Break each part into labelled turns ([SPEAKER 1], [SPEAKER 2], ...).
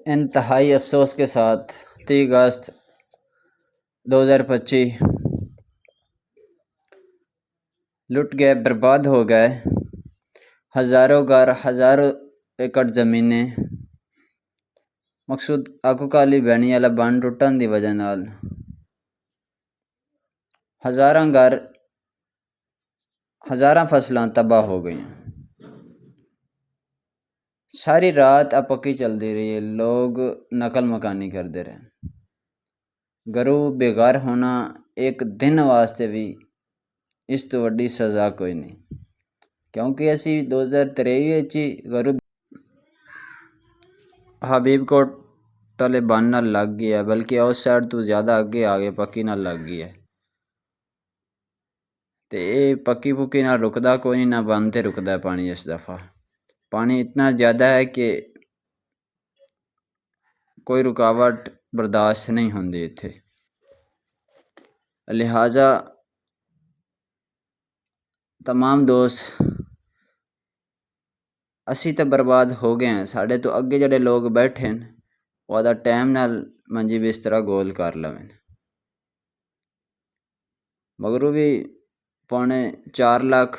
[SPEAKER 1] इंतहाई अफसोस के साथ 30 अगस्त 2025 लुट गए, बर्बाद हो गए। हज़ारों घर, हज़ारों एकड़ ज़मीनें। मकसूद आकू काली बहनी वाला बंद टुटन की वजह नाल हज़ारां घर, हज़ारां फसलां तबाह हो गई। सारी रात आ पक्की चलती रही है, लोग नकल मकानी करते रहे। घरों बेघर होना एक दिन वास्ते भी इस तो वड्डी सज़ा कोई नहीं, क्योंकि असी 2023 ही घरों हबीबकोट तालिबान नाल लग गई है, बल्कि उस साइड तो ज़्यादा अगे आ गए, पक्की नाल लग गई है। तो ये पक्की पुक्की नाल रुकदा कोई नहीं, ना बंद ते रुकदा है पानी। इस दफ़ा पानी इतना ज़्यादा है कि कोई रुकावट बर्दाश्त नहीं होंदी इत्थे। लिहाजा तमाम दोस्त असी तो बर्बाद हो गए हैं, साढ़े तो अगे जड़े लोग बैठे हैं वह टाइम नाल मंजी बिस्तरा गोल कर लवें, मगरों भी 4.25 लाख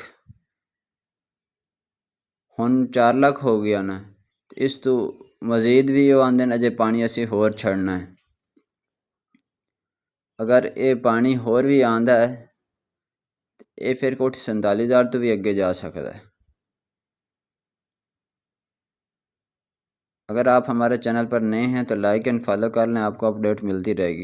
[SPEAKER 1] हुण 4 लाख हो गया ना। इस तो मजीद भी वो आंदे अजे पानी असी होर छड़ना है। अगर ये पानी होर भी आंदा है ये फिर कोई 47,000 तो भी अगे जा सकता है। अगर आप हमारे चैनल पर नए हैं तो लाइक एंड फॉलो कर लें, आपको अपडेट मिलती रहेगी।